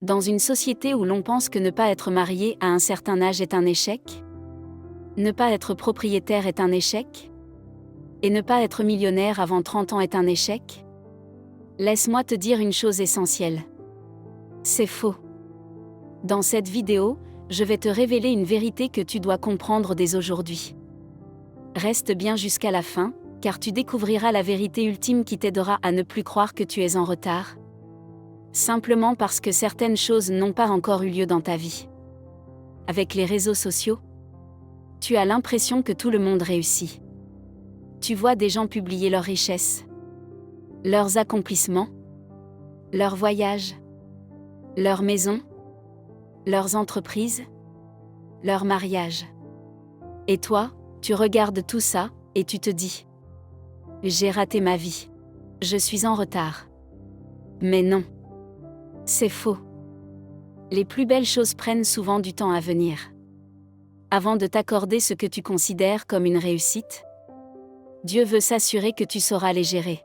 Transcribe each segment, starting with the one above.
Dans une société où l'on pense que ne pas être marié à un certain âge est un échec? Ne pas être propriétaire est un échec? Et ne pas être millionnaire avant 30 ans est un échec? Laisse-moi te dire une chose essentielle. C'est faux. Dans cette vidéo, je vais te révéler une vérité que tu dois comprendre dès aujourd'hui. Reste bien jusqu'à la fin, car tu découvriras la vérité ultime qui t'aidera à ne plus croire que tu es en retard. Simplement parce que certaines choses n'ont pas encore eu lieu dans ta vie. Avec les réseaux sociaux, tu as l'impression que tout le monde réussit. Tu vois des gens publier leurs richesses, leurs accomplissements, leurs voyages, leurs maisons, leurs entreprises, leurs mariages. Et toi, tu regardes tout ça, et tu te dis: j'ai raté ma vie. Je suis en retard. Mais non. C'est faux. Les plus belles choses prennent souvent du temps à venir. Avant de t'accorder ce que tu considères comme une réussite, Dieu veut s'assurer que tu sauras les gérer.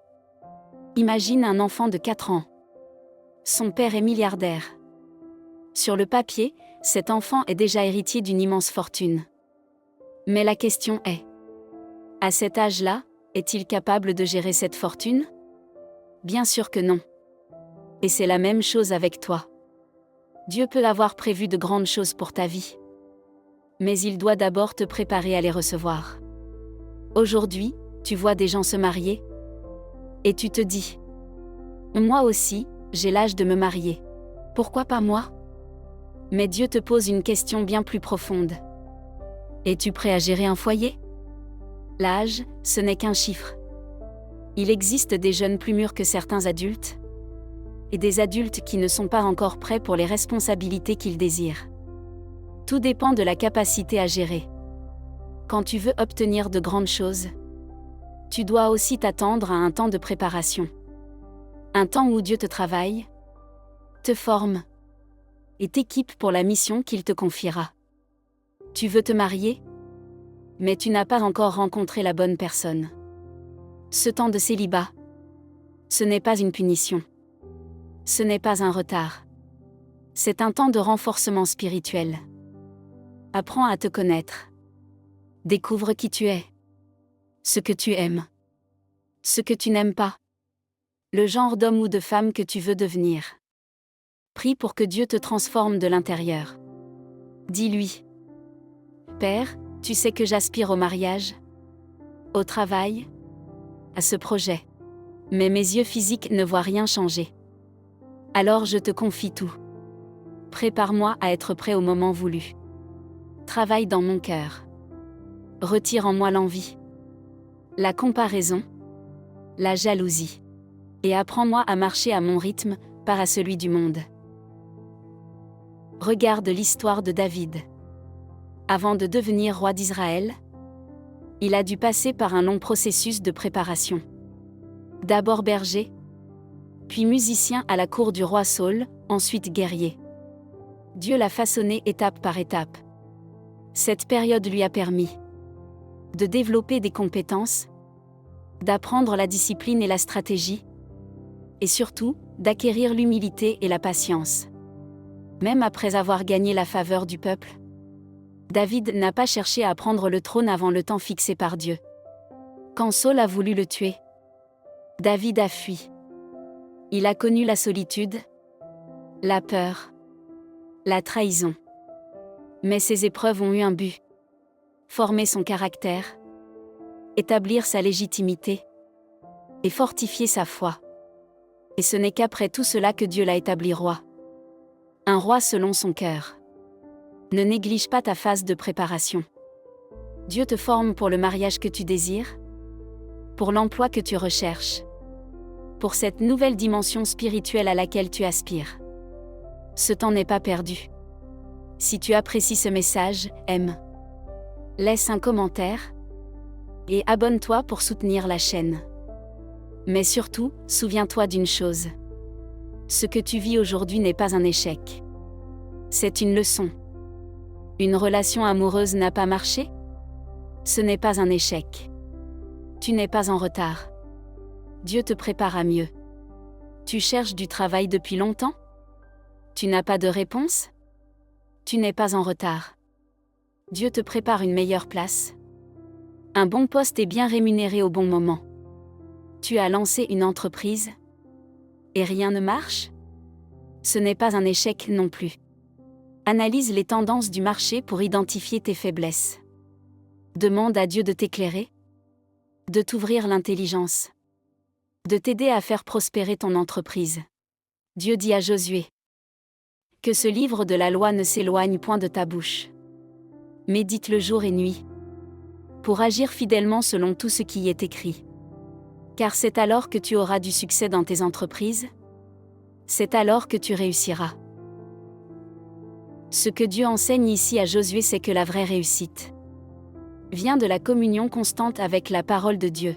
Imagine un enfant de 4 ans. Son père est milliardaire. Sur le papier, cet enfant est déjà héritier d'une immense fortune. Mais la question est: à cet âge-là, est-il capable de gérer cette fortune? Bien sûr que non. Et c'est la même chose avec toi. Dieu peut avoir prévu de grandes choses pour ta vie. Mais il doit d'abord te préparer à les recevoir. Aujourd'hui, tu vois des gens se marier. Et tu te dis: moi aussi, j'ai l'âge de me marier. Pourquoi pas moi? Mais Dieu te pose une question bien plus profonde. Es-tu prêt à gérer un foyer? L'âge, ce n'est qu'un chiffre. Il existe des jeunes plus mûrs que certains adultes, et des adultes qui ne sont pas encore prêts pour les responsabilités qu'ils désirent. Tout dépend de la capacité à gérer. Quand tu veux obtenir de grandes choses, tu dois aussi t'attendre à un temps de préparation. Un temps où Dieu te travaille, te forme et t'équipe pour la mission qu'il te confiera. Tu veux te marier, mais tu n'as pas encore rencontré la bonne personne. Ce temps de célibat, ce n'est pas une punition. Ce n'est pas un retard. C'est un temps de renforcement spirituel. Apprends à te connaître. Découvre qui tu es. Ce que tu aimes. Ce que tu n'aimes pas. Le genre d'homme ou de femme que tu veux devenir. Prie pour que Dieu te transforme de l'intérieur. Dis-lui: Père, tu sais que j'aspire au mariage, au travail, à ce projet. Mais mes yeux physiques ne voient rien changer. Alors je te confie tout. Prépare-moi à être prêt au moment voulu. Travaille dans mon cœur. Retire en moi l'envie, la comparaison, la jalousie. Et apprends-moi à marcher à mon rythme, pas à celui du monde. Regarde l'histoire de David. Avant de devenir roi d'Israël, il a dû passer par un long processus de préparation. D'abord berger, puis musicien à la cour du roi Saül, ensuite guerrier. Dieu l'a façonné étape par étape. Cette période lui a permis de développer des compétences, d'apprendre la discipline et la stratégie, et surtout, d'acquérir l'humilité et la patience. Même après avoir gagné la faveur du peuple, David n'a pas cherché à prendre le trône avant le temps fixé par Dieu. Quand Saül a voulu le tuer, David a fui. Il a connu la solitude, la peur, la trahison. Mais ces épreuves ont eu un but: former son caractère, établir sa légitimité et fortifier sa foi. Et ce n'est qu'après tout cela que Dieu l'a établi roi. Un roi selon son cœur. Ne néglige pas ta phase de préparation. Dieu te forme pour le mariage que tu désires, pour l'emploi que tu recherches, pour cette nouvelle dimension spirituelle à laquelle tu aspires. Ce temps n'est pas perdu. Si tu apprécies ce message, aime, laisse un commentaire et abonne-toi pour soutenir la chaîne. Mais surtout, souviens-toi d'une chose. Ce que tu vis aujourd'hui n'est pas un échec. C'est une leçon. Une relation amoureuse n'a pas marché? Ce n'est pas un échec. Tu n'es pas en retard. Dieu te prépare à mieux. Tu cherches du travail depuis longtemps? Tu n'as pas de réponse? Tu n'es pas en retard. Dieu te prépare une meilleure place. Un bon poste est bien rémunéré au bon moment. Tu as lancé une entreprise? Et rien ne marche? Ce n'est pas un échec non plus. Analyse les tendances du marché pour identifier tes faiblesses. Demande à Dieu de t'éclairer, de t'ouvrir l'intelligence, de t'aider à faire prospérer ton entreprise. Dieu dit à Josué: que ce livre de la loi ne s'éloigne point de ta bouche. Médite-le jour et nuit, pour agir fidèlement selon tout ce qui y est écrit. Car c'est alors que tu auras du succès dans tes entreprises, c'est alors que tu réussiras. Ce que Dieu enseigne ici à Josué, c'est que la vraie réussite vient de la communion constante avec la parole de Dieu.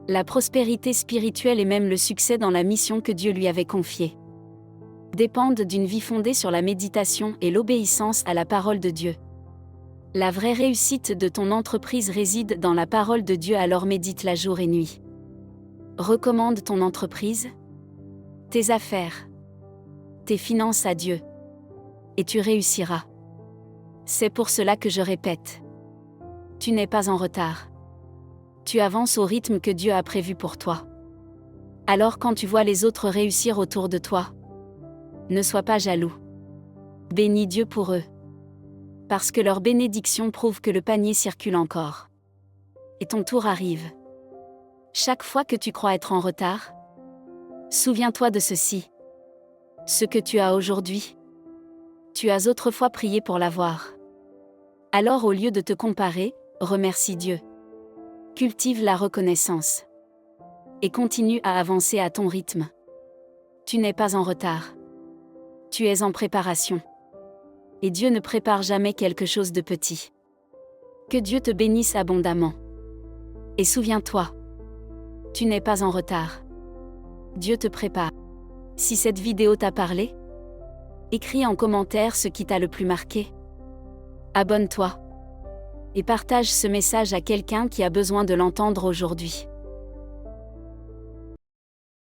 La prospérité spirituelle et même le succès dans la mission que Dieu lui avait confiée dépendent d'une vie fondée sur la méditation et l'obéissance à la parole de Dieu. La vraie réussite de ton entreprise réside dans la parole de Dieu, alors médite-la jour et nuit. Recommande ton entreprise, tes affaires, tes finances à Dieu, et tu réussiras. C'est pour cela que je répète: tu n'es pas en retard. Tu avances au rythme que Dieu a prévu pour toi. Alors quand tu vois les autres réussir autour de toi, ne sois pas jaloux. Bénis Dieu pour eux. Parce que leur bénédiction prouve que le panier circule encore. Et ton tour arrive. Chaque fois que tu crois être en retard, souviens-toi de ceci. Ce que tu as aujourd'hui, tu as autrefois prié pour l'avoir. Alors au lieu de te comparer, remercie Dieu. Cultive la reconnaissance. Et continue à avancer à ton rythme. Tu n'es pas en retard. Tu es en préparation. Et Dieu ne prépare jamais quelque chose de petit. Que Dieu te bénisse abondamment. Et souviens-toi, tu n'es pas en retard. Dieu te prépare. Si cette vidéo t'a parlé, écris en commentaire ce qui t'a le plus marqué. Abonne-toi. Et partage ce message à quelqu'un qui a besoin de l'entendre aujourd'hui.